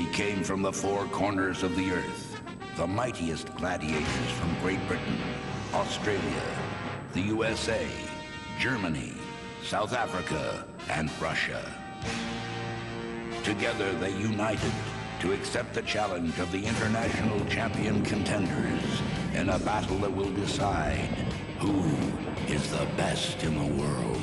They came from the four corners of the earth, the mightiest gladiators from Great Britain, Australia, the USA, Germany, South Africa, and Russia. Together they united to accept the challenge of the international champion contenders in a battle that will decide who is the best in the world.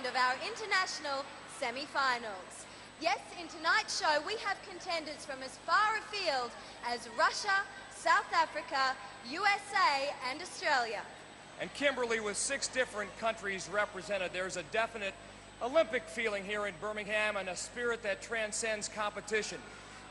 Of our international semi-finals. Yes, in tonight's show we have contenders from as far afield as Russia, South Africa, USA and Australia. And Kimberly, with 6 different countries represented, there's a definite Olympic feeling here in Birmingham and a spirit that transcends competition.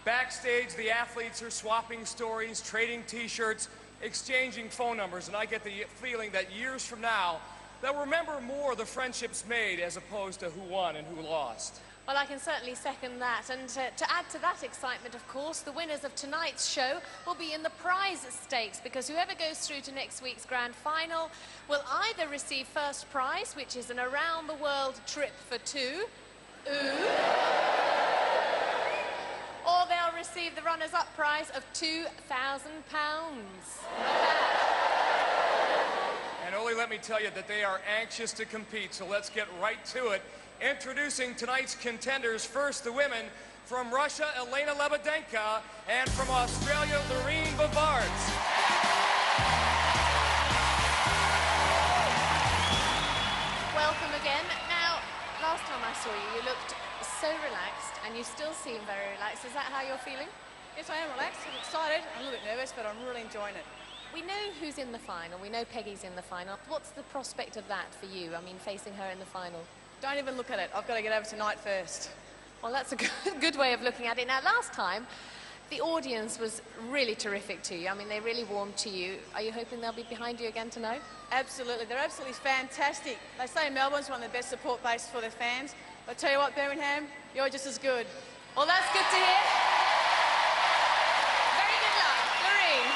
Backstage, the athletes are swapping stories, trading t-shirts, exchanging phone numbers, and I get the feeling that years from now they'll remember more the friendships made as opposed to who won and who lost. Well, I can certainly second that. And to add to that excitement, of course, the winners of tonight's show will be in the prize stakes, because whoever goes through to next week's grand final will either receive first prize, which is an around-the-world trip for 2, or they'll receive the runners-up prize of £2,000. And Oli, let me tell you that they are anxious to compete, so let's get right to it. Introducing tonight's contenders. First, the women. From Russia, Elena Lebedenko, and from Australia, Lorene Bavards. Welcome again. Now, last time I saw you, you looked so relaxed, and you still seem very relaxed. Is that how you're feeling? Yes, I am relaxed. I'm excited. I'm a little bit nervous, but I'm really enjoying it. We know who's in the final. We know Peggy's in the final. What's the prospect of that for you? I mean, facing her in the final. Don't even look at it. I've got to get over tonight first. Well, that's a good way of looking at it. Now, last time, the audience was really terrific to you. I mean, they really warmed to you. Are you hoping they'll be behind you again tonight? Absolutely. They're absolutely fantastic. They say Melbourne's one of the best support bases for their fans. But I tell you what, Birmingham, you're just as good. Well, that's good to hear. Very good luck. Lorene.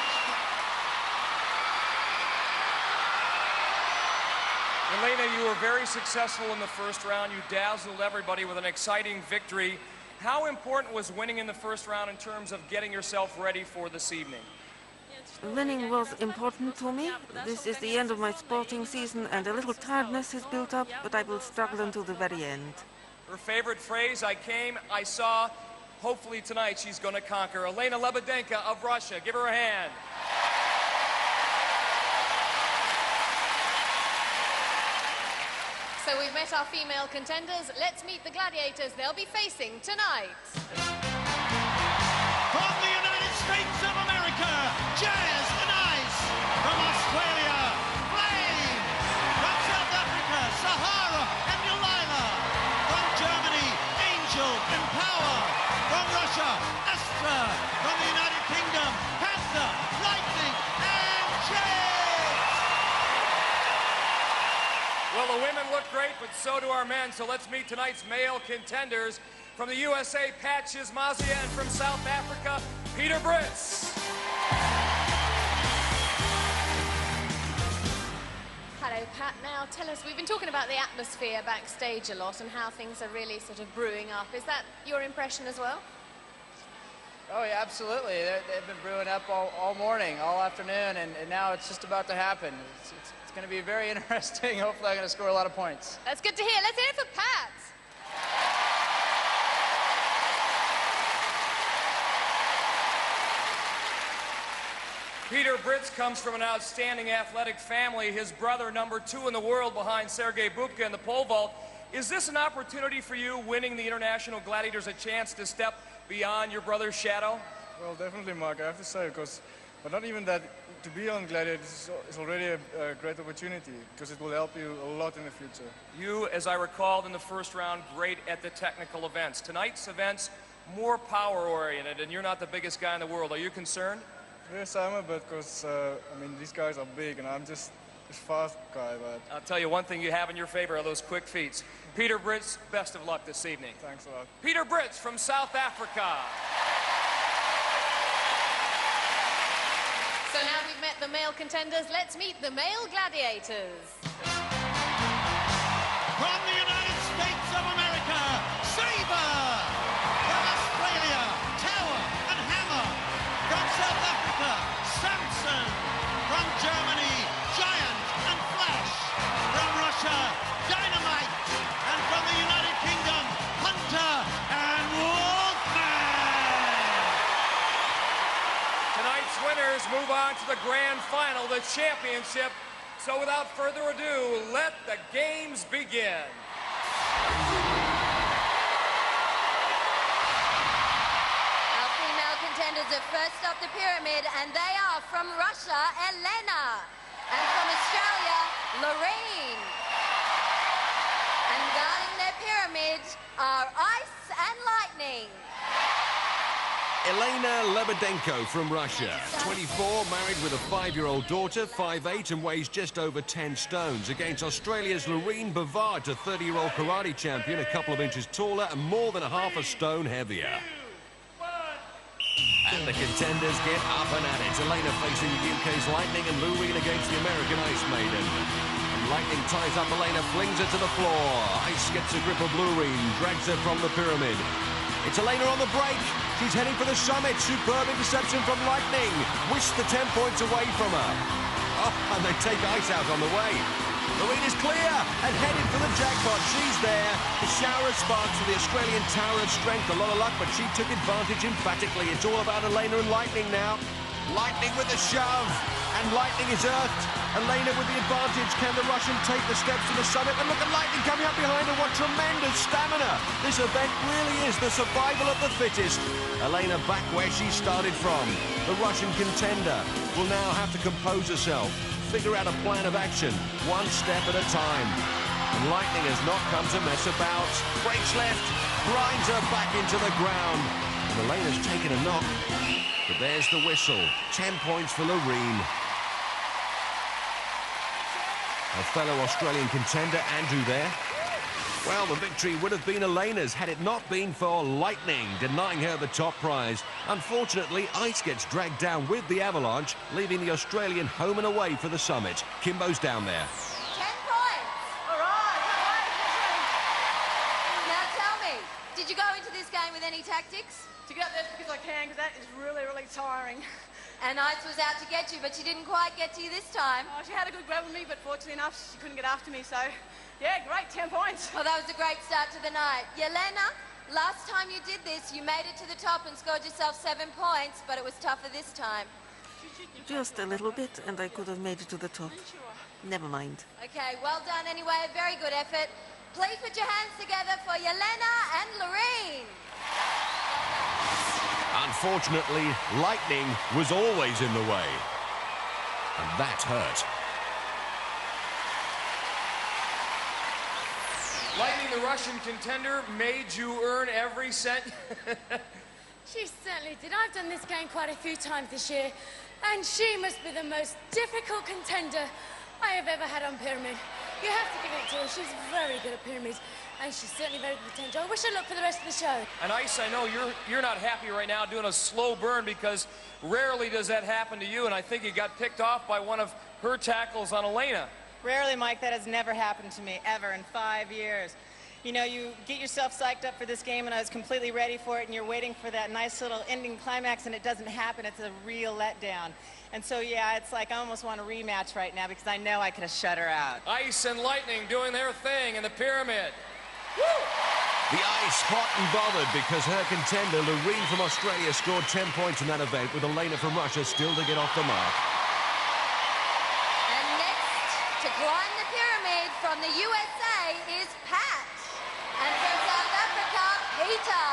Elena, you were very successful in the first round. You dazzled everybody with an exciting victory. How important was winning in the first round in terms of getting yourself ready for this evening? Winning was important to me. This is the end of my sporting season and a little tiredness has built up, but I will struggle until the very end. Her favorite phrase, I came, I saw. Hopefully tonight she's going to conquer. Elena Lebedenko of Russia. Give her a hand. So we've met our female contenders. Let's meet the gladiators they'll be facing tonight. From the United States of America, Jazz and Ice. From Australia, Flame. From South Africa, Sahara and Delilah. From Germany, Angel and Power. From Russia, Astra. From the United Kingdom, Panther, Lightning and Jet. Well, the women look great, but so do our men. So let's meet tonight's male contenders. From the USA, Pat Shizmazia, and from South Africa, Peter Brits. Hello, Pat. Now, tell us, we've been talking about the atmosphere backstage a lot and how things are really sort of brewing up. Is that your impression as well? Oh, yeah, absolutely. They've been brewing up all morning, all afternoon, and now it's just about to happen. It's going to be very interesting. Hopefully I'm going to score a lot of points. That's good to hear. Let's hear it for Pat. Peter Brits comes from an outstanding athletic family. His brother, #2 in the world behind Sergei Bubka in the pole vault. Is this an opportunity for you, winning the International Gladiators, a chance to step beyond your brother's shadow? Well, definitely, Mark, I have to say, because, but not even that, to be on Gladiators is already a great opportunity, because it will help you a lot in the future. You, as I recalled in the first round, great at the technical events. Tonight's events, more power-oriented, and you're not the biggest guy in the world. Are you concerned? Yes, I am a bit, because, I mean, these guys are big, and I'm just a fast guy, but... I'll tell you one thing you have in your favor are those quick feet. Peter Brits, best of luck this evening. Thanks a lot. Peter Brits from South Africa. So now we've met the male contenders, let's meet the male gladiators. From the United States of America, Saber! From Australia, Tower and Hammer! From South Africa, Samson! From Germany, Giant and Flash! From Russia, Dynamite! And from the United Kingdom, Hunter and Wolfman! Tonight's winners move on to the grand final, the championship. So without further ado, let the games begin. Our female contenders are first up the pyramid, and they are from Russia, Elena, and from Australia, Lorraine. And guarding their pyramid are Ice and Lightning. Elena Lebedenko from Russia, 24, married with a 5-year-old daughter, 5'8", and weighs just over 10 stones, against Australia's Lorraine Bavard, a 30-year-old karate champion, a couple of inches taller and more than half a stone heavier. And the contenders get up and at it. Elena facing the UK's Lightning and Lorraine against the American Ice Maiden. And Lightning ties up Elena, flings her to the floor. Ice gets a grip of Lorraine, drags her from the pyramid. It's Elena on the break. She's heading for the summit. Superb interception from Lightning. Whisked the 10 points away from her. Oh, and they take Ice out on the way. Lorraine is clear and headed for the jackpot. She's there. The shower of sparks for the Australian Tower of Strength. A lot of luck, but she took advantage emphatically. It's all about Elena and Lightning now. Lightning with a shove. And Lightning is earthed. Elena with the advantage. Can the Russian take the steps to the summit? And look at Lightning coming up behind her. What tremendous stamina. This event really is the survival of the fittest. Elena back where she started from. The Russian contender will now have to compose herself, figure out a plan of action, one step at a time. And Lightning has not come to mess about. Breaks left, grinds her back into the ground. And Elena's taken a knock. But there's the whistle. 10 points for Lorraine. A fellow Australian contender, Andrew, there. Well, the victory would have been Elena's had it not been for Lightning, denying her the top prize. Unfortunately, Ice gets dragged down with the avalanche, leaving the Australian home and away for the summit. Kimbo's down there. 10 points. All right. Now tell me, did you go into this game with any tactics? To get there as quick as I can, because that is really, really tiring. And Ice was out to get you, but she didn't quite get to you this time. Oh, she had a good grab on me, but fortunately enough, she couldn't get after me, so... Yeah, great, 10 points. Well, that was a great start to the night. Yelena, last time you did this, you made it to the top and scored yourself 7 points, but it was tougher this time. Just a little bit, and I could have made it to the top. Never mind. Okay, well done anyway, a very good effort. Please put your hands together for Yelena and Lorraine. Unfortunately, Lightning was always in the way. And that hurt. Lightning, the Russian contender, made you earn every cent. She certainly did. I've done this game quite a few times this year, and she must be the most difficult contender I have ever had on Pyramid. You have to give it to her. She's very good at pyramids, and she's certainly very good potential. I wish her luck for the rest of the show. And Ice, I know you're not happy right now doing a slow burn, because rarely does that happen to you, and I think you got picked off by one of her tackles on Elena. Rarely, Mike. That has never happened to me, ever, in 5 years. You know, you get yourself psyched up for this game, and I was completely ready for it, and you're waiting for that nice little ending climax, and it doesn't happen. It's a real letdown. And so, yeah, it's like I almost want a rematch right now, because I know I could have shut her out. Ice and Lightning doing their thing in the pyramid. Woo! The ice hot and bothered because her contender, Loreen from Australia, scored 10 points in that event, with Elena from Russia still to get off the mark. And next to climb the pyramid from the USA is Pat. And from South Africa, Peter.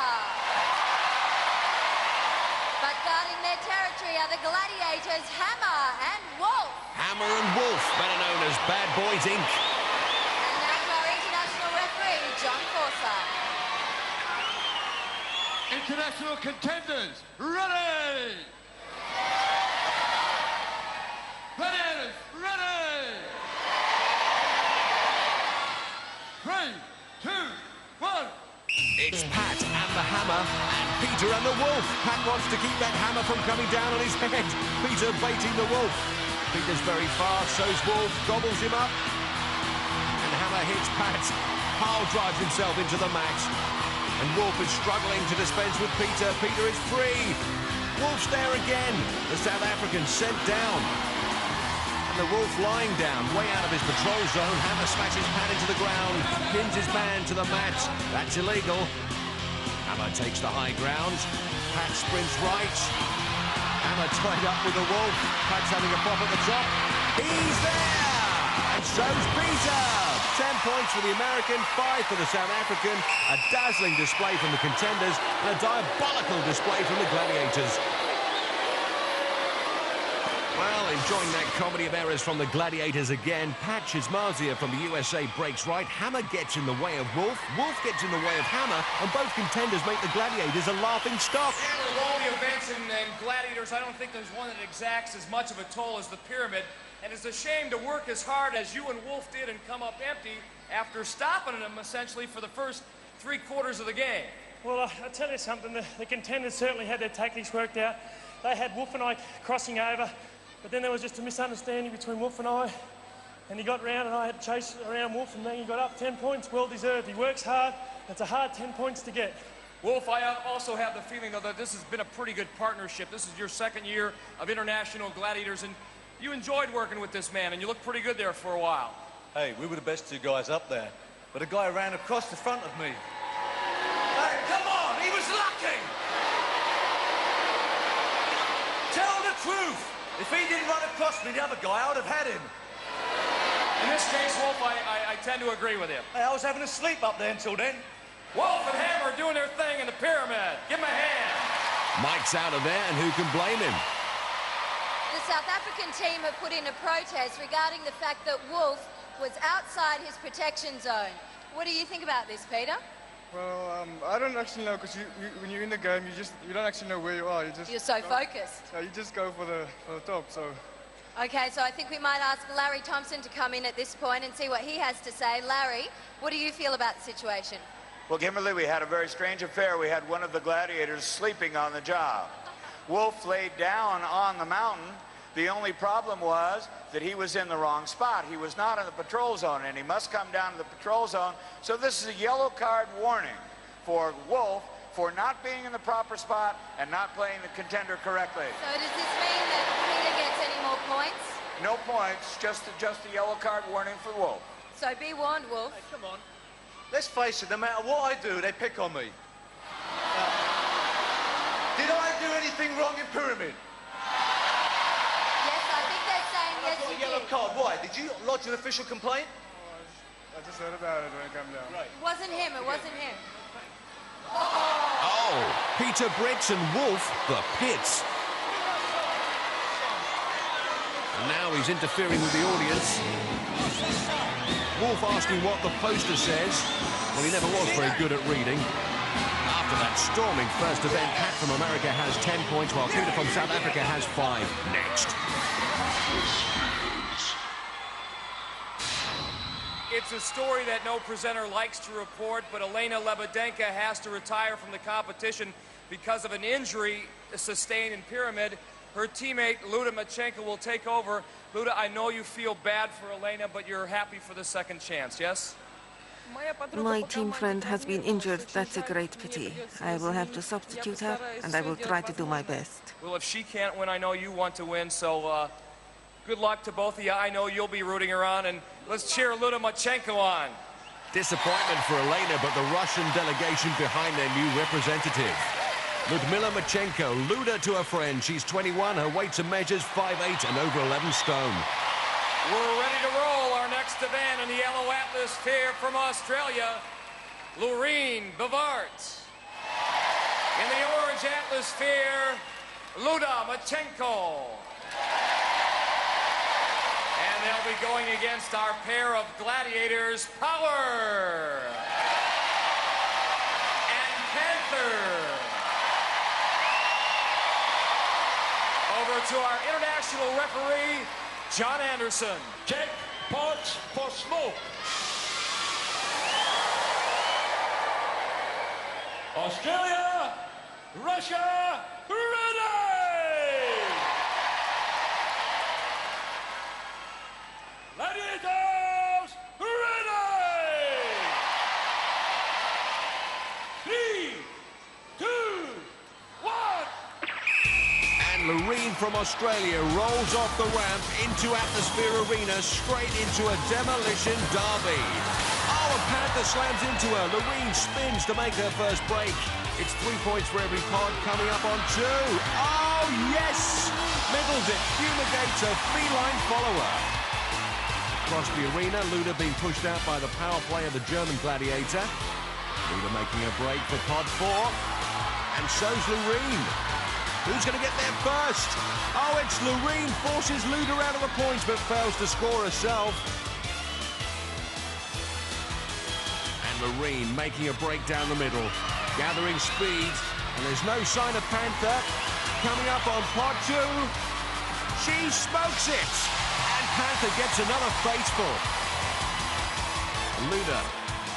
But guarding their territory are the Gladiators, Hammer and Wolf. Hammer and Wolf, better known as Bad Boys Inc. And now to our international referee, John Forsyth. International contenders, ready! Gladiators, ready! 3, 2, 1. It's Pat and the Hammer, and Peter and the Wolf. Pat wants to keep that hammer from coming down on his head. Peter baiting the Wolf. Peter's very fast, so's Wolf, gobbles him up. And Hammer hits Pat. Pile drives himself into the mat. And Wolf is struggling to dispense with Peter. Peter is free. Wolf's there again. The South African sent down. And the Wolf lying down, way out of his patrol zone. Hammer smashes Pat into the ground, pins his man to the mat. That's illegal. Hammer takes the high ground. Pat sprints right. Hammer tied up with the Wolf. Pat's having a pop at the top. He's there! And so's Peter! 10 points for the American, 5 for the South African. A dazzling display from the contenders and a diabolical display from the Gladiators. Well, enjoying that comedy of errors from the Gladiators again. Pat Chismazia from the USA breaks right. Hammer gets in the way of Wolf. Wolf gets in the way of Hammer. And both contenders make the Gladiators a laughing stock. Yeah, of all the events in Gladiators, I don't think there's one that exacts as much of a toll as the pyramid. And it's a shame to work as hard as you and Wolf did and come up empty after stopping them essentially for the first 3 quarters of the game. Well, I'll tell you something. The contenders certainly had their tactics worked out. They had Wolf and I crossing over. But then there was just a misunderstanding between Wolf and I, and he got round and I had to chase around Wolf, and then he got up 10 points, well deserved. He works hard. It's a hard 10 points to get. Wolf, I also have the feeling, though, that this has been a pretty good partnership. This is your second year of International Gladiators, and you enjoyed working with this man, and you looked pretty good there for a while. Hey, we were the best 2 guys up there, but a guy ran across the front of me. Hey, come on, he was lucky! Tell the truth! If he didn't run across me, the other guy, I would have had him. In this case, Wolf, I tend to agree with him. Hey, I was having a sleep up there until then. Wolf and Hammer are doing their thing in the pyramid. Give him a hand. Mike's out of there, and who can blame him? The South African team have put in a protest regarding the fact that Wolf was outside his protection zone. What do you think about this, Peter? Well, I don't actually know, because when you're in the game, you don't actually know where you are. You're so focused. So you just go for the top. So. Okay, so I think we might ask Larry Thompson to come in at this point and see what he has to say. Larry, what do you feel about the situation? Well, Kimberly, we had a very strange affair. We had one of the Gladiators sleeping on the job. Wolf laid down on the mountain. The only problem was that he was in the wrong spot. He was not in the patrol zone, and he must come down to the patrol zone. So this is a yellow card warning for Wolf for not being in the proper spot and not playing the contender correctly. So does this mean that Peter gets any more points? No points, just a yellow card warning for Wolf. So be warned, Wolf. Hey, come on. Let's face it, no matter what I do, they pick on me. Did I do anything wrong in Pyramid? Yes, you yellow did. card. Why? Did you lodge an official complaint? I just heard about it when it came down. Right. It wasn't him, it wasn't him. Oh, Peter Briggs and Wolf, the pits. And now he's interfering with the audience. Wolf asking what the poster says. Well, he never was very good at reading. After that storming first event, Pat from America has 10 points, while Peter from South Africa has 5. Next. It's a story that no presenter likes to report, but Elena Lebedenka has to retire from the competition because of an injury sustained in Pyramid. Her teammate, Luda Machenko, will take over. Luda, I know you feel bad for Elena, but you're happy for the second chance, yes? My team friend has been injured. That's a great pity. I will have to substitute her, and I will try to do my best. Well, if she can't win, I know you want to win, so good luck to both of you. I know you'll be rooting her on, and let's cheer Luda Machenko on. Disappointment for Elena, but the Russian delegation behind their new representative. Ludmila Machenko, Luda to her friend. She's 21, her weights and measures 5'8" and over 11 stone. We're ready to roll our next event in the yellow atmosphere from Australia, Loreen Bavart. In the orange atmosphere, Luda Machenko. And they'll be going against our pair of gladiators, Power and Panther. Over to our international referee, John Anderson. Check pots for smoke. Australia, Russia, ready! Gladiators, ready! 3, 2, 1. And Loreen from Australia rolls off the ramp into Atmosphere Arena, straight into a demolition derby. Oh, a Panther slams into her. Loreen spins to make her first break. It's 3 points for every pod, coming up on 2. Oh, yes! Middles it, fumigates a feline follower. Across the arena, Luda being pushed out by the power play of the German Gladiator. Luda making a break for pod 4. And so's Loreen. Who's going to get there first? Oh, it's Loreen, forces Luda out of the points, but fails to score herself. And Loreen making a break down the middle, gathering speed, and there's no sign of Panther. Coming up on pod 2, she smokes it, and Panther gets another faceful. Luda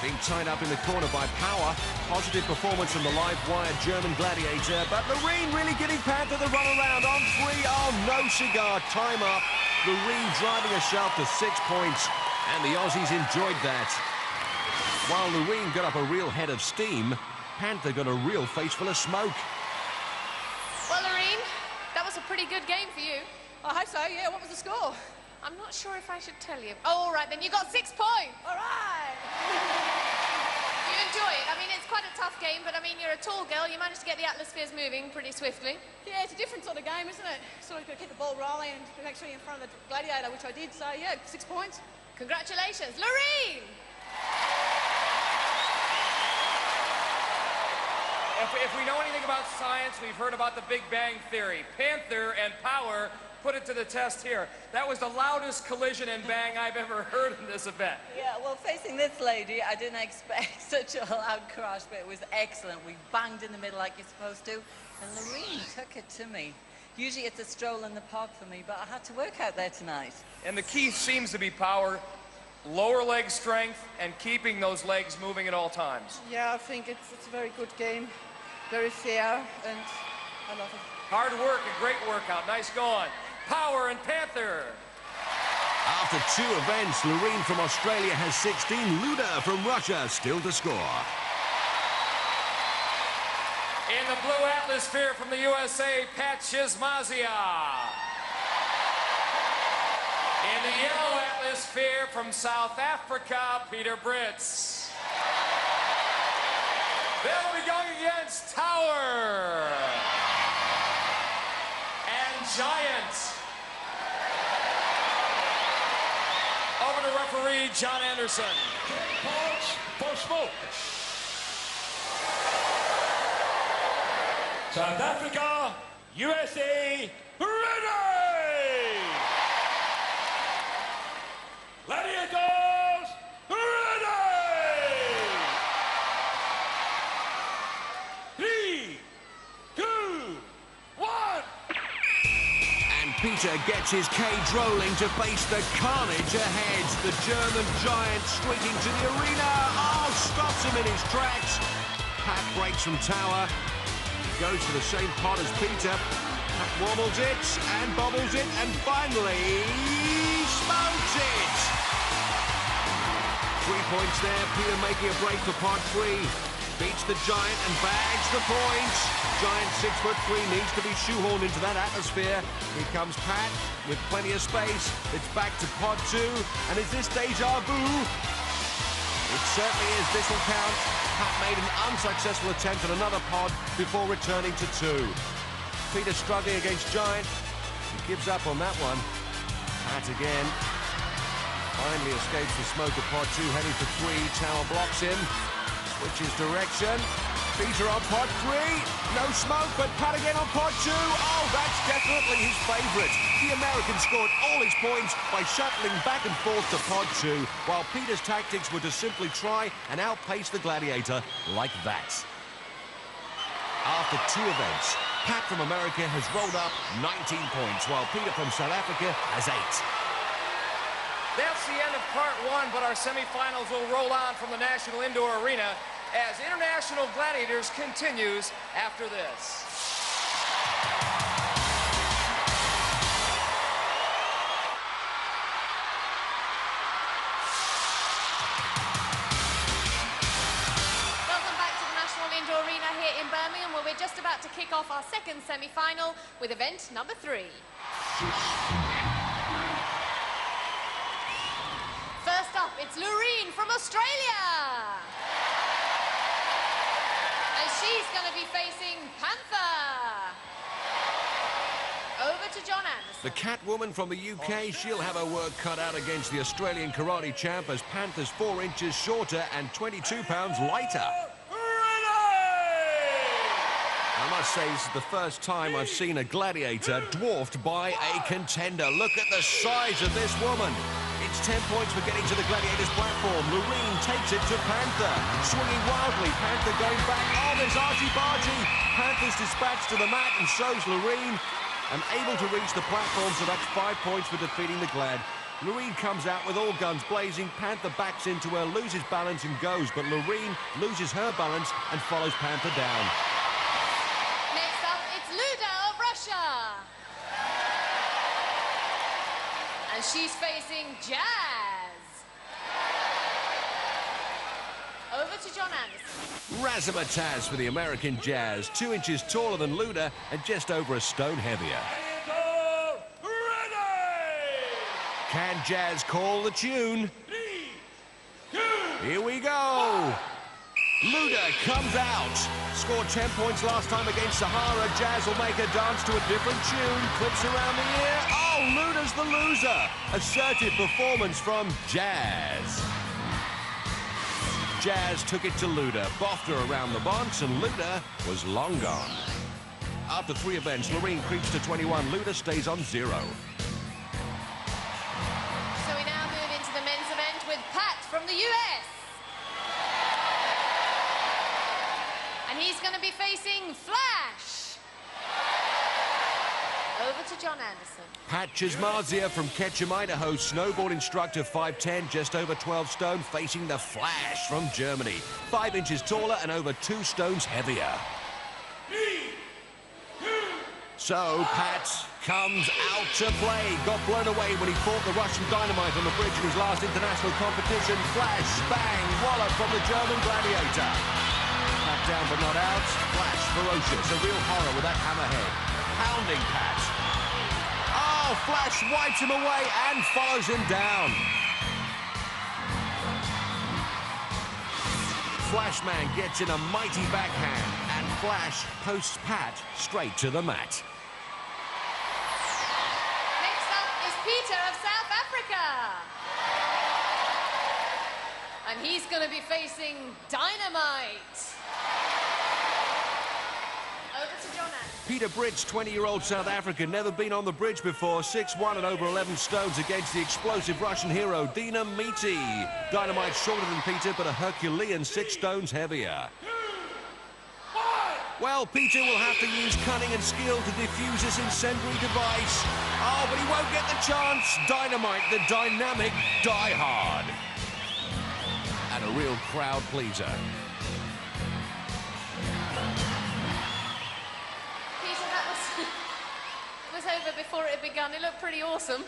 being tied up in the corner by Power. Positive performance from the live-wire German Gladiator, but Loreen really giving Panther the runaround on 3. Oh, no cigar, time up. Loreen driving herself to 6 points, and the Aussies enjoyed that. While Loreen got up a real head of steam, Panther got a real face full of smoke. Well, Loreen, that was a pretty good game for you. I hope so, yeah. What was the score? I'm not sure if I should tell you. Oh, all right, then you got 6 points. All right. You enjoy it. I mean, it's quite a tough game, but I mean, you're a tall girl. You managed to get the atmospheres moving pretty swiftly. Yeah, it's a different sort of game, isn't it? Sort of got to keep the ball rolling and make sure you're in front of the Gladiator, which I did. So, yeah, 6 points. Congratulations. Loreen! If we know anything about science, we've heard about the Big Bang Theory. Panther and Power put it to the test here. That was the loudest collision and bang I've ever heard in this event. Yeah, well, facing this lady, I didn't expect such a loud crash, but it was excellent. We banged in the middle like you're supposed to, and Loreen took it to me. Usually it's a stroll in the park for me, but I had to work out there tonight. And the key seems to be Power, lower leg strength, and keeping those legs moving at all times. Yeah, I think it's a very good game, very fair, and I love it. Hard work, a great workout. Nice going. Power and Panther. After 2 events, Loreen from Australia has 16. Luda from Russia still to score. In the blue atmosphere from the USA, Pat Shizmazia. In the yellow atmosphere from South Africa, Peter Brits. They'll be going against Tower and Giant. Over to referee John Anderson. Pots for smoke. South Africa, USA, ready! Gladiators, ready! 3, 2, 1. And Peter gets his cage rolling to face the carnage ahead. The German Giant streaking to the arena. Oh, stops him in his tracks. Pat breaks from Tower. Goes for the same pot as Peter. Pat wobbles it and bobbles it and finally smokes it. 3 points there. Peter making a break for pot 3. Beats the Giant and bags the points. Giant 6'3" needs to be shoehorned into that atmosphere. Here comes Pat with plenty of space. It's back to pod 2. And is this deja vu? It certainly is. This will count. Pat made an unsuccessful attempt at another pod before returning to 2. Peter struggling against Giant. He gives up on that one. Pat again. Finally escapes the smoke of pod 2, heading for 3. Tower blocks him. Switches direction. Peter on pod 3. No smoke, but Pat again on pod 2. Oh, that's definitely his favourite. The American scored all his points by shuttling back and forth to pod 2, while Peter's tactics were to simply try and outpace the Gladiator like that. After 2 events, Pat from America has rolled up 19 points, while Peter from South Africa has 8. That's the end of part 1, but our semifinals will roll on from the National Indoor Arena as International Gladiators continues after this. Welcome back to the National Indoor Arena here in Birmingham, where we're just about to kick off our second semi-final with event number 3. First up, it's Loreen from Australia. And she's going to be facing Panther. Over to John Anderson. The Catwoman from the UK, she'll have her work cut out against the Australian karate champ, as Panther's 4 inches shorter and 22 pounds lighter. I must say, this is the first time I've seen a gladiator dwarfed by a contender. Look at the size of this woman. It's 10 points for getting to the Gladiators platform. Loreen takes it to Panther. Swinging wildly, Panther going back. Oh, there's argy-bargy. Panther's dispatched to the mat, and so's Loreen. And able to reach the platform, so that's 5 points for defeating the Glad. Loreen comes out with all guns blazing. Panther backs into her, loses balance and goes, but Loreen loses her balance and follows Panther down. Next up, it's Luda of Russia. And she's facing Jazz. Over to John Anderson. Razzmatazz for the American Jazz. 2 inches taller than Luda and just over a stone heavier. Can Jazz call the tune? 3, 2, here we go. Luda comes out. Scored 10 points last time against Sahara. Jazz will make her dance to a different tune. Clips around the ear. Oh, Luda's the loser. Assertive performance from Jazz. Jazz took it to Luda, boffed her around the bonce, and Luda was long gone. After 3 events, Loreen creeps to 21. Luda stays on 0. So we now move into the men's event with Pat from the US. And he's going to be facing Flash. Over to John Anderson. Pat Chizmazia from Ketchum, Idaho, snowboard instructor, 5'10", just over 12 stone, facing the Flash from Germany. 5 inches taller and over 2 stones heavier. 3, 2, so Pat comes out to play. Got blown away when he fought the Russian Dynamite on the bridge in his last international competition. Flash, bang, wallop from the German Gladiator. Pat down but not out. Flash, ferocious, a real horror with that hammerhead. Pounding Pat. Oh, Flash wipes him away and follows him down. Flashman gets in a mighty backhand, and Flash posts Pat straight to the mat. Next up is Peter of South Africa. And he's going to be facing Dynamite. Over to John Anderson. Peter Britt's 20-year-old South African, never been on the bridge before, 6'1" and over 11 stones against the explosive Russian hero, Dynamite. Dynamite's shorter than Peter, but a Herculean 6 stones heavier. Well, Peter will have to use cunning and skill to defuse this incendiary device. Oh, but he won't get the chance. Dynamite, the dynamic diehard. And a real crowd pleaser. It was over before it had begun. It looked pretty awesome.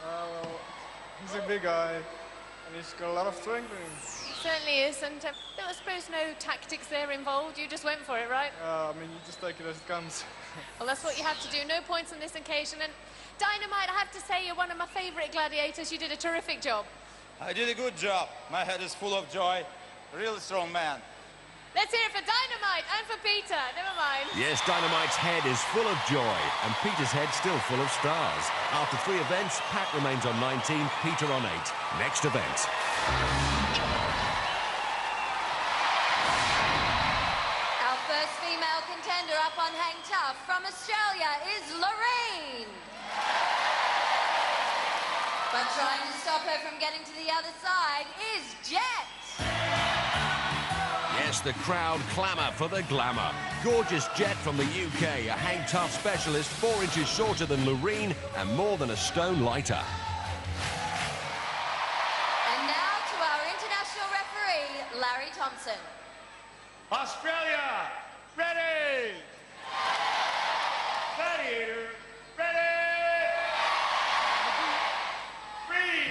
Well, he's a big guy, and he's got a lot of strength in him. It certainly is, and there was, I suppose, no tactics there involved. You just went for it, right? I mean, you just take it as it comes. Well, that's what you have to do. No points on this occasion. And Dynamite, I have to say, you're one of my favourite gladiators. You did a terrific job. I did a good job. My head is full of joy. Really strong man. Let's hear it for Dynamite and for Peter. Never mind. Yes, Dynamite's head is full of joy, and Peter's head still full of stars. After 3 events, Pat remains on 19, Peter on 8. Next event. Our first female contender up on Hang Tough from Australia is Lorraine. But trying to stop her from getting to the other side is Jet. Yes, the crowd clamour for the glamour. Gorgeous Jet from the UK, a Hang Tough specialist, 4 inches shorter than Loreen and more than a stone lighter. And now to our international referee, Larry Thompson. Australia, ready! Gladiator, ready!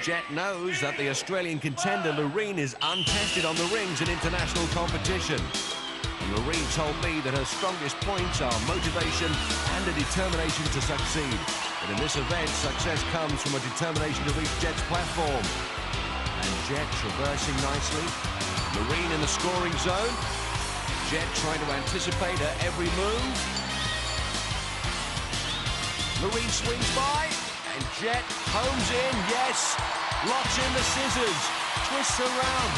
Jet knows that the Australian contender Loreen is untested on the rings in international competition. And Loreen told me that her strongest points are motivation and a determination to succeed. But in this event, success comes from a determination to reach Jet's platform. And Jet traversing nicely. Loreen in the scoring zone. Jet trying to anticipate her every move. Loreen swings by. And Jet homes in, yes, locks in the scissors, twists around,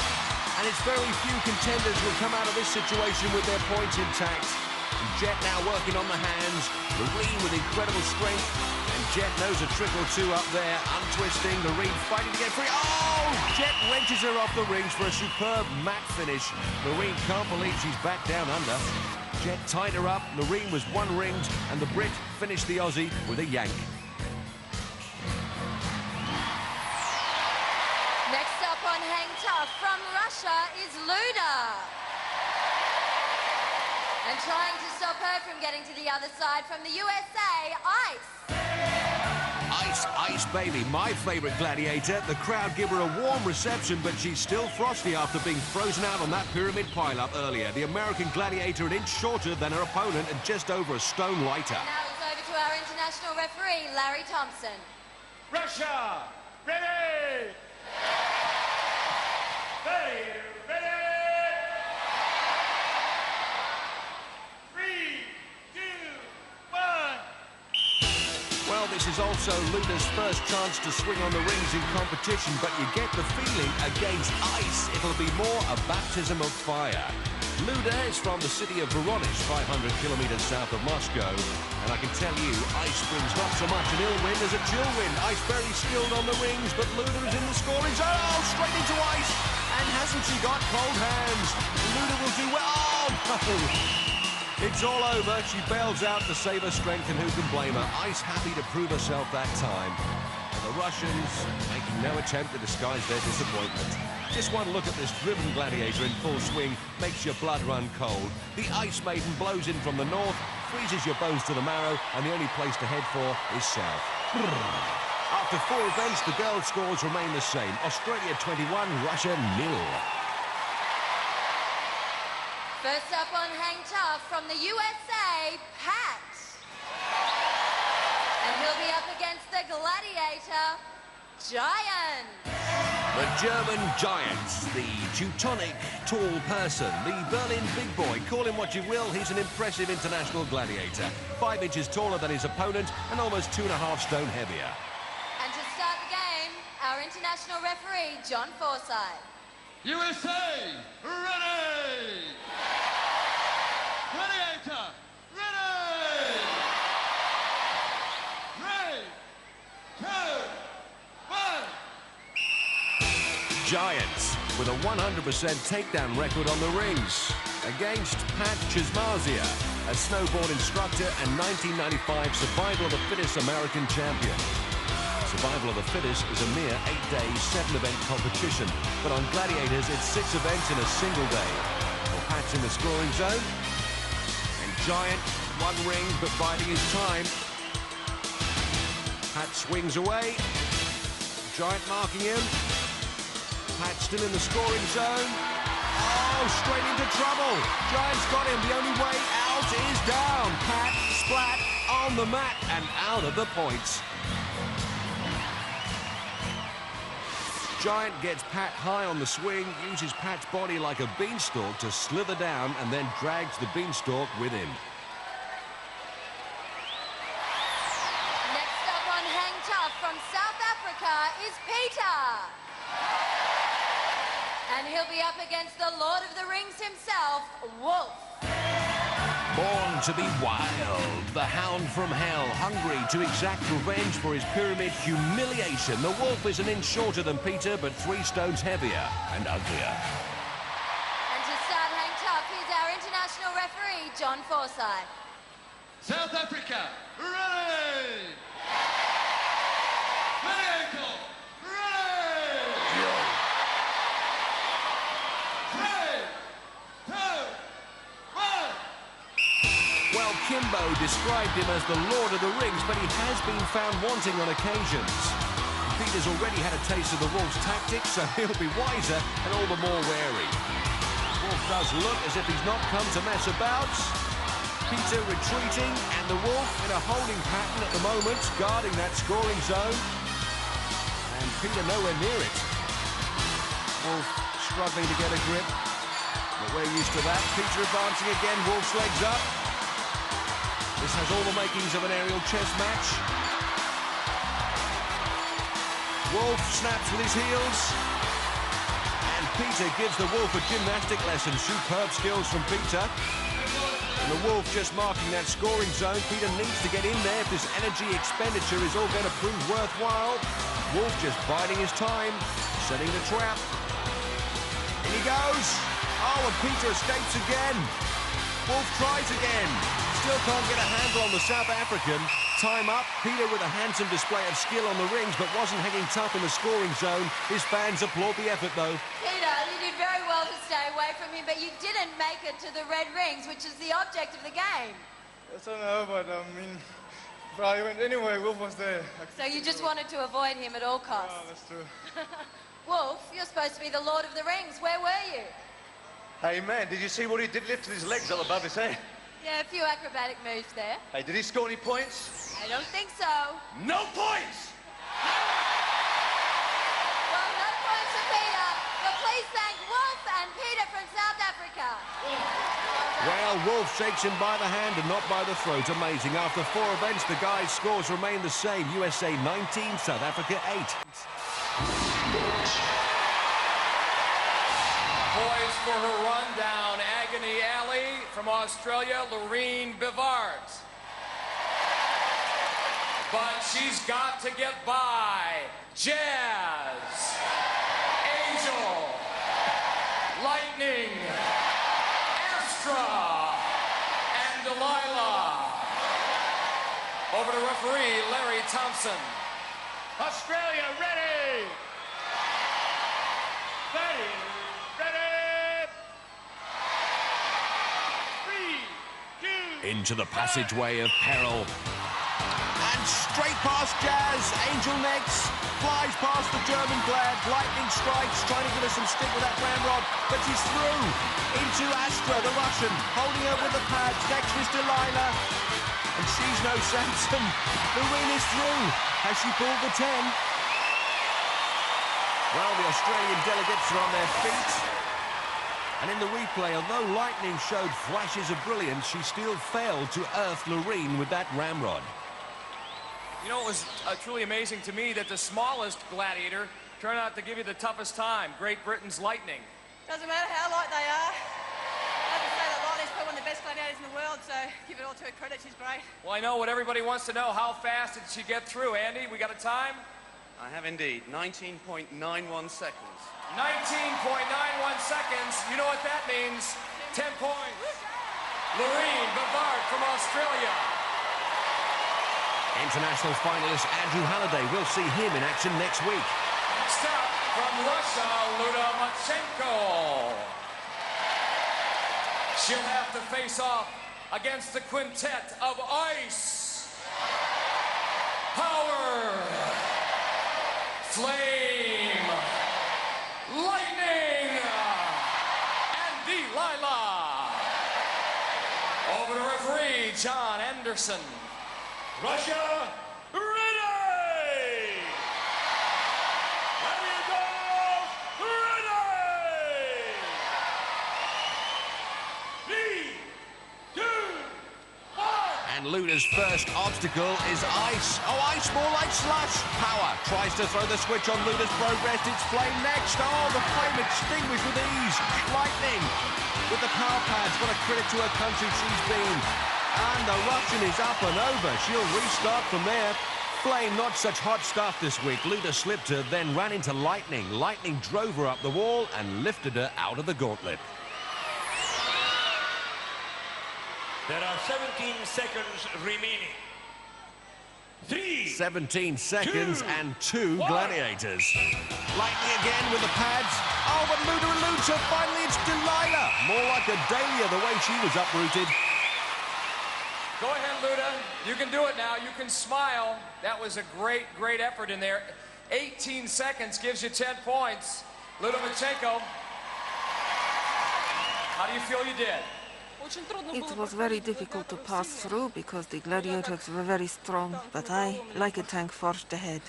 and it's very few contenders who come out of this situation with their points intact. And Jet now working on the hands, Loreen with incredible strength, and Jet knows a trick or two up there, untwisting, Loreen fighting to get free. Oh, Jet wrenches her off the rings for a superb mat finish. Loreen can't believe she's back down under. Jet tied her up, Loreen was 1-ringed, and the Brit finished the Aussie with a yank. Next up on Hang Tough from Russia is Luda. And trying to stop her from getting to the other side from the USA, Ice. Ice, Ice baby, my favourite gladiator. The crowd give her a warm reception, but she's still frosty after being frozen out on that pyramid pile-up earlier. The American gladiator an inch shorter than her opponent and just over a stone lighter. Now it's over to our international referee, Larry Thompson. Russia, ready! Gladiator, ready! 3, 2, 1. Well, this is also Luda's first chance to swing on the rings in competition, but you get the feeling against Ice, it'll be more a baptism of fire. Luda is from the city of Voronezh, 500 kilometers south of Moscow, and I can tell you, Ice brings not so much an ill wind as a chill wind. Ice very skilled on the rings, but Luda is in the scoring zone. Oh, straight into Ice, and hasn't she got cold hands? Luda will do well. Oh, no! It's all over. She bails out to save her strength, and who can blame her? Ice happy to prove herself that time. And the Russians making no attempt to disguise their disappointment. Just one look at this driven gladiator in full swing makes your blood run cold. The Ice Maiden blows in from the north, freezes your bones to the marrow, and the only place to head for is south. After 4 events, the girls' scores remain the same. Australia 21, Russia 0. First up on Hang Tough from the USA, Pat. And he'll be up against the gladiator, Giant. The German Giants, the Teutonic tall person, the Berlin big boy. Call him what you will, he's an impressive international gladiator. 5 inches taller than his opponent and almost 2.5 stone heavier. And to start the game, our international referee, John Forsyth. USA, ready! Gladiator, ready! 3, 2, 1. Giants with a 100% takedown record on the rings against Pat Chizmazia, a snowboard instructor and 1995 Survival of the Fittest American champion. Survival of the Fittest is a mere 8-day, 7-event competition, but on Gladiators it's 6 events in a single day. Well, Pat's in the scoring zone, and Giant, 1 ring but biding his time. Pat swings away, Giant marking him. Pat still in the scoring zone. Oh, straight into trouble. Giant's got him. The only way out is down. Pat splat on the mat and out of the points. Giant gets Pat high on the swing, uses Pat's body like a beanstalk to slither down and then drags the beanstalk with him. Next up on Hang Tough from South Africa is Peter. And he'll be up against the Lord of the Rings himself, Wolf. Born to be wild, the hound from hell, hungry to exact revenge for his pyramid humiliation. The Wolf is an inch shorter than Peter, but 3 stones heavier and uglier. And to start Hang Tough, here's our international referee, John Forsyth. South Africa, ready! Mexico, ready! 3, 2, 1. Well, Kimbo described him as the Lord of the Rings, but he has been found wanting on occasions. Peter's already had a taste of the Wolf's tactics, so he'll be wiser and all the more wary. Wolf does look as if he's not come to mess about. Peter retreating, and the Wolf in a holding pattern at the moment, guarding that scoring zone. And Peter nowhere near it. Wolf struggling to get a grip, but we're used to that. Peter advancing again, Wolf's legs up. This has all the makings of an aerial chess match. Wolf snaps with his heels. And Peter gives the Wolf a gymnastic lesson. Superb skills from Peter. And the Wolf just marking that scoring zone. Peter needs to get in there if this energy expenditure is all going to prove worthwhile. Wolf just biding his time, setting the trap. In he goes. Oh, and Peter escapes again. Wolf tries again. Still can't get a handle on the South African. Time up. Peter with a handsome display of skill on the rings, but wasn't hanging tough in the scoring zone. His fans applaud the effort, though. Peter, you did very well to stay away from him, but you didn't make it to the red rings, which is the object of the game. I don't know, but I mean, but I went anyway. Wolf was there. So you just wanted to avoid him at all costs. Oh, that's true. Wolf, you're supposed to be the Lord of the Rings. Where were you? Hey, man, did you see what he did lifting his legs up above his head? Yeah, a few acrobatic moves there. Hey, did he score any points? I don't think so. No points! Well, no points for Peter, but please thank Wolf and Peter from South Africa. Well, Wolf shakes him by the hand and not by the throat. Amazing. After 4 events, the guys' scores remain the same. USA 19, South Africa 8. Poised for her run down Agony Alley from Australia, Lorene Bivard. But she's got to get by Jazz, Angel, Lightning, Astra, and Delilah. Over to referee Larry Thompson. Australia, ready! Ready! Into the passageway of peril. And straight past Jazz. Angel next. Flies past the German Glad. Lightning strikes, trying to give us some stick with that ramrod. But she's through. Into Astra, the Russian. Holding her with the pads. Next is Delilah. And she's no Samson. The win is through. Has she pulled the 10? Well, the Australian delegates are on their feet. And in the replay, although Lightning showed flashes of brilliance, she still failed to earth Lorene with that ramrod. You know, it was truly amazing to me that the smallest gladiator turned out to give you the toughest time, Great Britain's Lightning. Doesn't matter how light they are. I have to say that Lightning's probably one of the best gladiators in the world, so give it all to her credit, she's great. Well, I know what everybody wants to know. How fast did she get through? Andy, we got a time? I have indeed. 19.91 seconds. 19.91 seconds. You know what that means. 10 points. Lorene Bivard from Australia. International finalist Andrew Halliday. We'll see him in action next week. Next up, from Russia, Luda Matchenko. She'll have to face off against the quintet of ice, power, flame, lightning, and Delilah. Over to referee John Anderson. Russia, ready! There you go! And Luda's first obstacle is ice. Oh, ice, more like slush. Power tries to throw the switch on Luda's progress. It's Flame next. Oh, the flame extinguished with ease. Lightning with the power pads. What a credit to her country she's been. And the Russian is up and over. She'll restart from there. Flame, not such hot stuff this week. Luda slipped her, then ran into Lightning. Lightning drove her up the wall and lifted her out of the gauntlet. There are 17 seconds remaining. 17 seconds 2, and 2 1. Gladiators. Lightning again with the pads. Oh, but Luda eludes her. Finally, it's Delilah. More like a dahlia the way she was uprooted. Go ahead, Luda. You can do it now. You can smile. That was a great, great effort in there. 18 seconds gives you 10 points. Luda Machenko, how do you feel you did? It was very difficult to pass through because the Gladiators were very strong, but I, like a tank, forged ahead.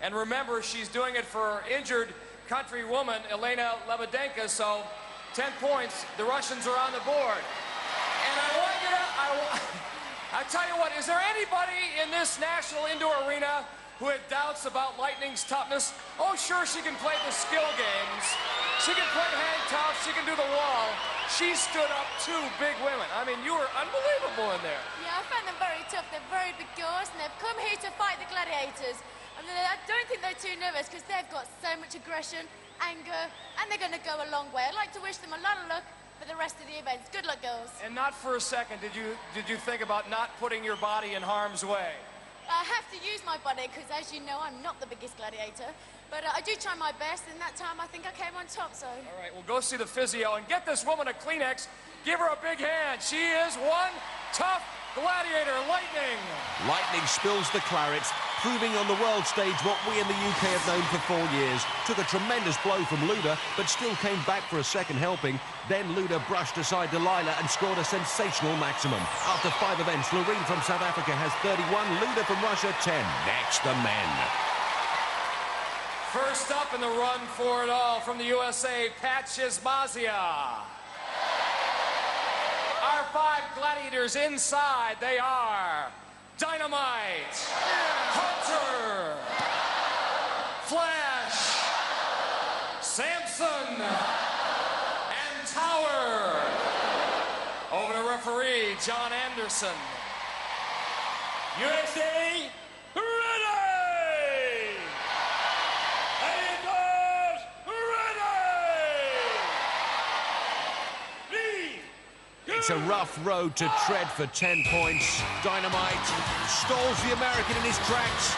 And remember, she's doing it for injured countrywoman Elena Lebedenka, so 10 points. The Russians are on the board. And I want you to... I tell you what, is there anybody in this national indoor arena who had doubts about Lightning's toughness? Oh, sure, she can play the skill games. She can play hang tough. She can do the wall. She stood up 2 big women. I mean, you were unbelievable in there. Yeah, I found them very tough. They're very big girls, and they've come here to fight the Gladiators. I mean, I don't think they're too nervous because they've got so much aggression, anger, and they're going to go a long way. I'd like to wish them a lot of luck for the rest of the events. Good luck, girls. And not for a second did you think about not putting your body in harm's way. I have to use my body because, as you know, I'm not the biggest gladiator. But I do try my best, and that time I think I came on top, so... All right, well, go see the physio and get this woman a Kleenex. Give her a big hand. She is one tough gladiator, Lightning. Lightning spills the claret, proving on the world stage what we in the UK have known for 4 years. Took a tremendous blow from Luda, but still came back for a second helping. Then Luda brushed aside Delilah and scored a sensational maximum. After 5 events, Loreen from South Africa has 31, Luda from Russia 10. Next, the men. First up in the run for it all from the USA, Pat Shizmazia. Our 5 gladiators inside, they are Dynamite, Hunter, Flash, Samson, and Tower. Over to referee, John Anderson. USA, ready! It's a rough road to tread for 10 points. Dynamite stalls the American in his tracks.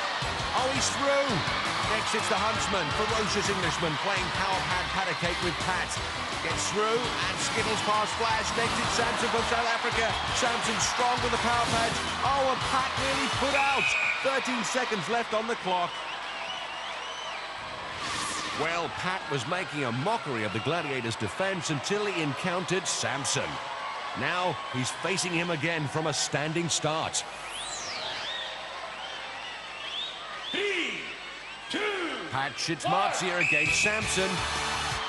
Oh, he's through. Next, it's the Huntsman, ferocious Englishman, playing power pad paddock cake with Pat. Gets through and skittles past Flash. Next, it's Samson from South Africa. Samson's strong with the power pads. Oh, and Pat nearly put out. 13 seconds left on the clock. Well, Pat was making a mockery of the Gladiators' defense until he encountered Samson. Now he's facing him again from a standing start. 3, 2, Pat Shizmazia against Samson.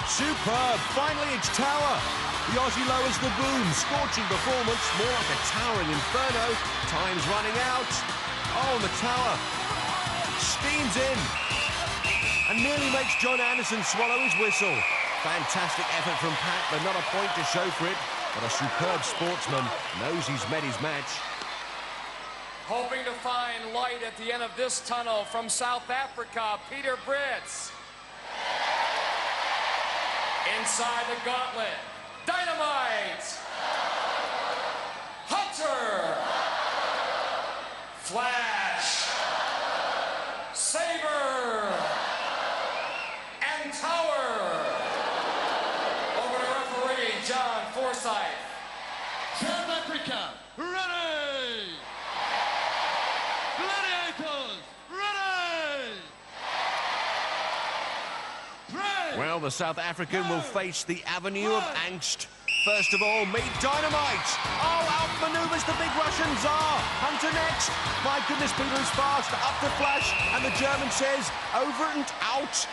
Superb. Finally, it's Tower. The Aussie lowers the boom. Scorching performance, more like a towering inferno. Time's running out. Oh, and the Tower steams in and nearly makes John Anderson swallow his whistle. Fantastic effort from Pat, but not a point to show for it. But a superb sportsman knows he's met his match. Hoping to find light at the end of this tunnel from South Africa, Peter Brits. Inside the gauntlet, Dynamite, Hunter, Flash, Saber, and Tower. Over to referee John Forsyth. South Africa, ready! Gladiators, ready! Well, the South African will face the avenue of angst. First of all, meet Dynamite. Oh, outmaneuvers the big Russian Tsar. Hunter next. My goodness, Peter is fast. Up to Flash, and the German says, over and out.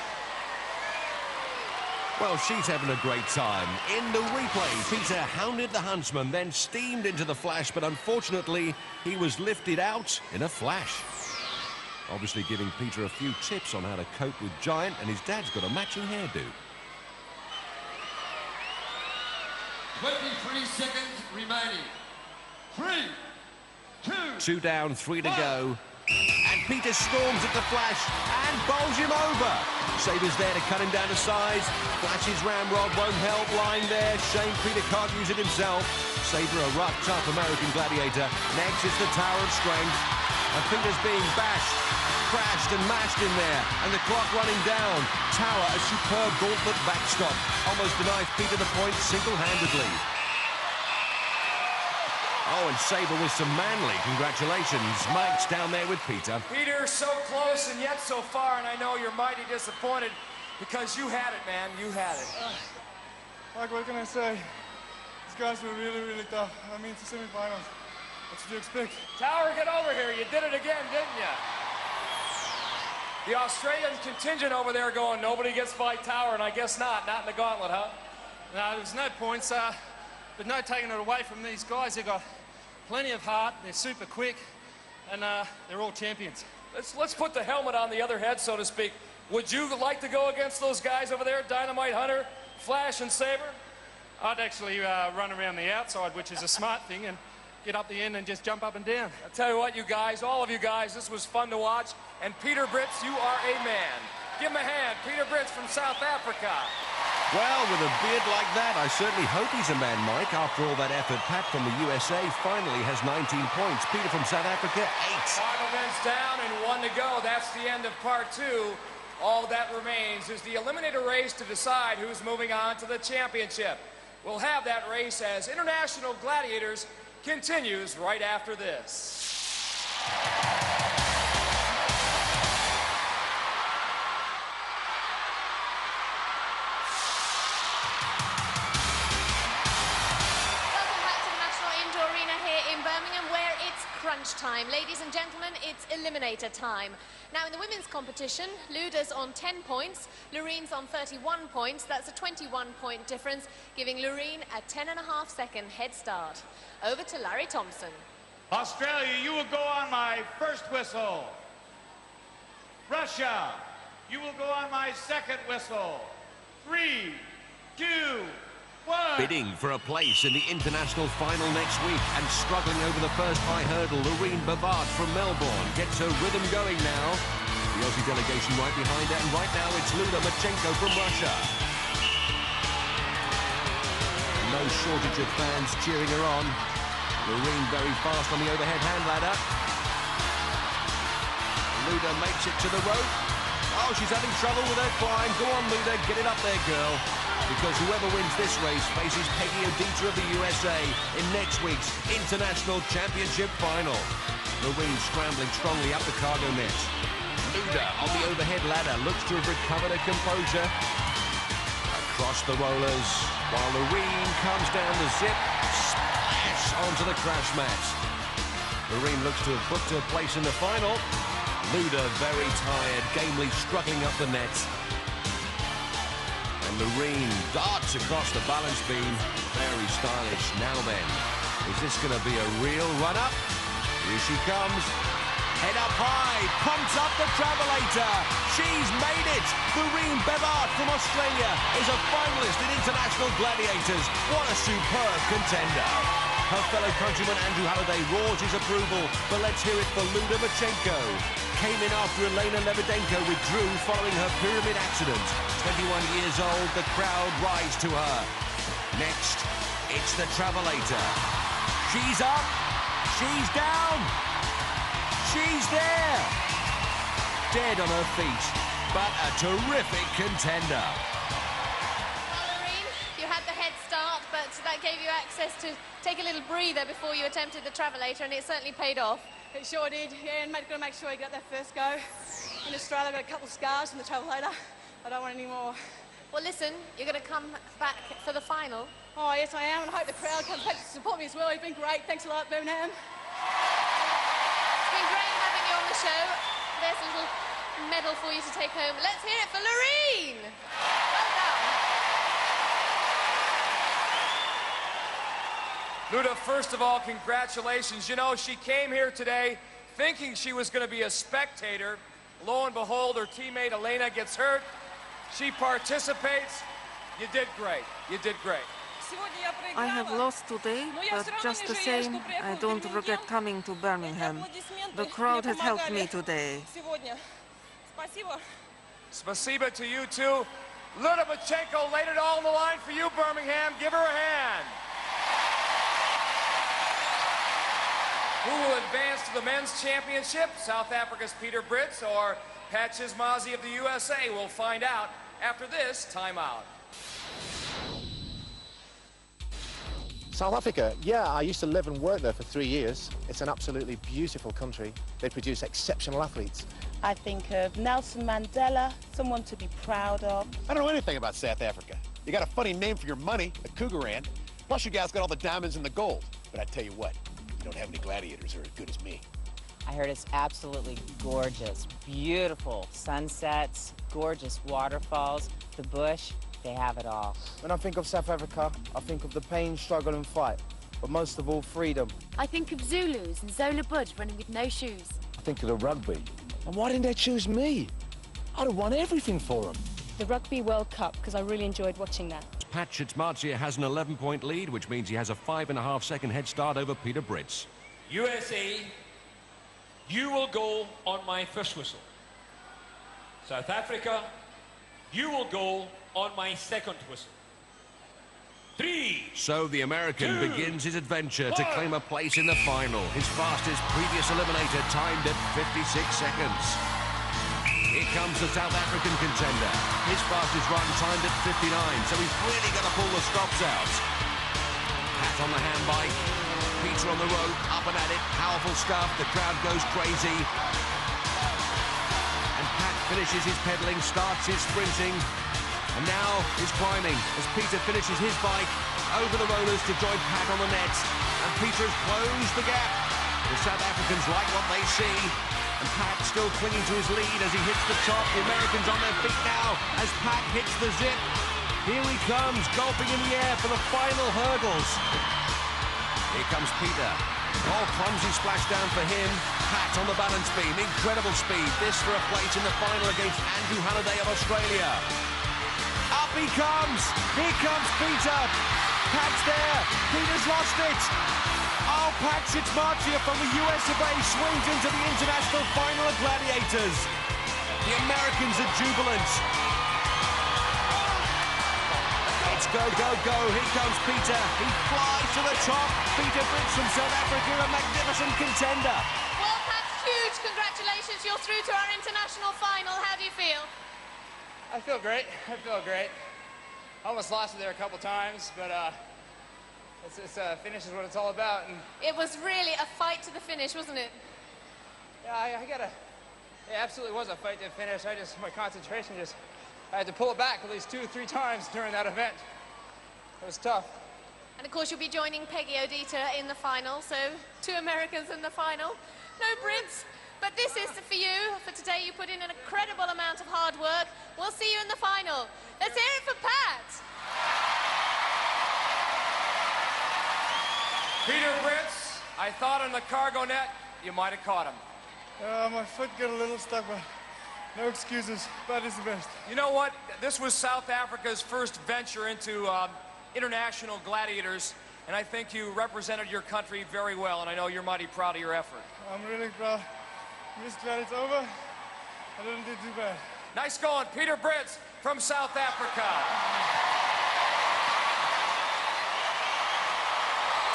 Well, she's having a great time. In the replay, Peter hounded the huntsman, then steamed into the flash, but unfortunately, he was lifted out in a flash. Obviously giving Peter a few tips on how to cope with Giant, and his dad's got a matching hairdo. 23 seconds remaining. 3, 2... 2 down, 3 to go. And Peter storms at the flash and bowls him over. Saber's there to cut him down to size. Flash's ramrod won't help lying there. Shame Peter can't use it himself. Saber, a rough, tough American gladiator. Next is the Tower of Strength. And Peter's being bashed, crashed and mashed in there. And the clock running down. Tower, a superb gauntlet backstop. Almost denies Peter the point single-handedly. Oh, and Saber with some manly congratulations. Mike's down there with Peter. Peter, so close and yet so far, and I know you're mighty disappointed because you had it, man. You had it. Mike, what can I say? These guys were really, really tough. I mean, it's the semifinals. What did you expect? Tower, get over here. You did it again, didn't you? The Australian contingent over there going, nobody gets by Tower, and I guess not. Not in the gauntlet, huh? No, there's no points, but no taking it away from these guys. They've got plenty of heart, they're super quick, and they're all champions. Let's put the helmet on the other head, so to speak. Would you like to go against those guys over there, Dynamite, Hunter, Flash, and Saber? I'd actually run around the outside, which is a smart thing, and get up the end and just jump up and down. I'll tell you what, you guys, all of you guys, this was fun to watch, and Peter Brits, you are a man. Give him a hand. Peter Brits from South Africa. Well, with a beard like that, I certainly hope he's a man, Mike. After all that effort, Pat from the USA finally has 19 points. Peter from South Africa, 8. Final men's down and 1 to go. That's the end of part 2. All that remains is the eliminator race to decide who's moving on to the championship. We'll have that race as International Gladiators continues right after this. Crunch time. Ladies and gentlemen, it's eliminator time. Now, in the women's competition, Luda's on 10 points, Loreen's on 31 points. That's a 21-point difference, giving Loreen a 10.5-second head start. Over to Larry Thompson. Australia, you will go on my first whistle. Russia, you will go on my second whistle. 3, 2, 1. Bidding for a place in the international final next week and struggling over the first high hurdle, Loreen Bavard from Melbourne gets her rhythm going now. The Aussie delegation right behind her, and right now it's Luda Machenko from Russia. No shortage of fans cheering her on. Loreen very fast on the overhead hand ladder. Luda makes it to the rope. Oh, she's having trouble with her climb. Go on, Luda, get it up there, girl. Because whoever wins this race faces Peggy Odita of the USA in next week's International Championship Final. Loreen scrambling strongly up the cargo net. Luda on the overhead ladder looks to have recovered her composure. Across the rollers, while Loreen comes down the zip, splash onto the crash mat. Loreen looks to have booked her place in the final. Luda very tired, gamely struggling up the net. And Loreen darts across the balance beam. Very stylish. Now then, is this going to be a real run-up? Here she comes. Head up high. Pumps up the travelator. She's made it. Loreen Bavard from Australia is a finalist in International Gladiators. What a superb contender. Her fellow countryman Andrew Halliday roars his approval, but let's hear it for Luda Machenko. Came in after Elena Lebedenko withdrew following her pyramid accident. 21 years old, the crowd rise to her. Next, it's the travelator. She's up, she's down, she's there. Dead on her feet, but a terrific contender. But that gave you access to take a little breather before you attempted the travelator, and it certainly paid off. It sure did, yeah, and got to make sure you got that first go. In Australia, I got a couple of scars from the travelator. I don't want any more. Well, listen, you're going to come back for the final. Oh, yes, I am, and I hope the crowd comes back to support me as well. You've been great. Thanks a lot, Birmingham. It's been great having you on the show. There's a little medal for you to take home. Let's hear it for Loreen. Well done. Luda, first of all, congratulations. You know, she came here today thinking she was going to be a spectator. Lo and behold, her teammate Elena gets hurt. She participates. You did great. You did great. I have lost today, but just the same, I don't regret coming to Birmingham. The crowd has helped me today. Spasiba to you too. Luda Bachenko laid it all on the line for you, Birmingham. Give her a hand. Who will advance to the men's championship? South Africa's Peter Brits or Pat Chismazi of the USA? We'll find out after this timeout. South Africa, yeah, I used to live and work there for 3 years. It's an absolutely beautiful country. They produce exceptional athletes. I think of Nelson Mandela, someone to be proud of. I don't know anything about South Africa. You got a funny name for your money, the Cougaran. Plus you guys got all the diamonds and the gold. But I tell you what, you don't have any gladiators who are as good as me. I heard it's absolutely gorgeous, beautiful sunsets, gorgeous waterfalls, the bush, they have it all. When I think of South Africa, I think of the pain, struggle and fight, but most of all, freedom. I think of Zulus and Zola Bud running with no shoes. I think of the rugby. And why didn't they choose me? I'd have won everything for them. The Rugby World Cup, because I really enjoyed watching that. Pat Chismazi has an 11-point lead, which means he has a 5.5-second head start over Peter Brits. USA, you will go on my first whistle. South Africa, you will go on my second whistle. 3. So the American begins his adventure to claim a place in the final. His fastest previous eliminator timed at 56 seconds. Here comes the South African contender. His fastest run timed at 59, so he's really got to pull the stops out. Pat on the handbike, Peter on the rope, up and at it, powerful stuff, the crowd goes crazy. And Pat finishes his pedaling, starts his sprinting, and now he's climbing as Peter finishes his bike over the rollers to join Pat on the net. And Peter has closed the gap. The South Africans like what they see. And Pat still clinging to his lead as he hits the top. The Americans on their feet now as Pat hits the zip. Here he comes, gulping in the air for the final hurdles. Here comes Peter. Oh, clumsy splashdown for him. Pat on the balance beam, incredible speed. This for a place in the final against Andrew Halliday of Australia. Up he comes. Here comes Peter. Pat's there. Peter's lost it. Oh, Pat Chismazi from the US of A swings into the international final of Gladiators. The Americans are jubilant. It's go, go, go. Here comes Peter. He flies to the top. Peter Brits from South Africa, a magnificent contender. Well, Pat, huge congratulations. You're through to our international final. How do you feel? I feel great. I feel great. I almost lost it there a couple times, but finish is what it's all about. And it was really a fight to the finish, wasn't it? Yeah, it absolutely was a fight to finish. My concentration I had to pull it back at least 2 or 3 times during that event. It was tough. And of course, you'll be joining Peggy Odita in the final, so 2 Americans in the final. No Brits. But this is for you. For today, you put in an incredible amount of hard work. We'll see you in the final. Let's hear it for Pat. Peter Brits, I thought on the cargo net, you might have caught him. My foot got a little stuck, but no excuses. Pat is the best. You know what? This was South Africa's first venture into international gladiators, and I think you represented your country very well, and I know you're mighty proud of your effort. I'm really proud. I'm just glad it's over. I didn't do too bad. Nice going, Peter Brits from South Africa.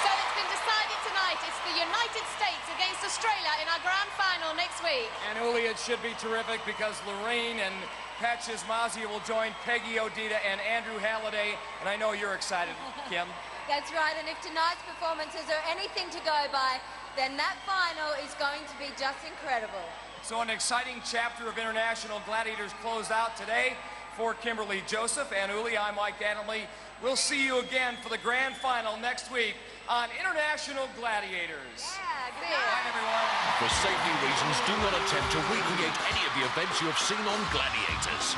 So it's been decided tonight. It's the United States against Australia in our grand final next week. And Uli, it should be terrific because Lorraine and Pat Chismazi will join Peggy Odita and Andrew Halliday, and I know you're excited, Kim. That's right, and if tonight's performances are anything to go by, then that final is going to be just incredible. So an exciting chapter of International Gladiators closed out today. For Kimberly Joseph and Uli, I'm Mike Danley. We'll see you again for the grand final next week on International Gladiators. Yeah, good night, everyone. For safety reasons, do not attempt to recreate any of the events you have seen on Gladiators.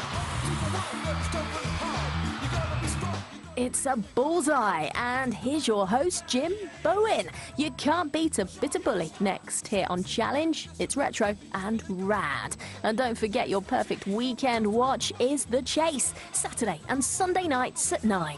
it's a bullseye, and here's your host, Jim Bowen. You can't beat a bitter bully. Next here on Challenge, it's retro and rad. And don't forget, your perfect weekend watch is The Chase, Saturday and Sunday nights at 9.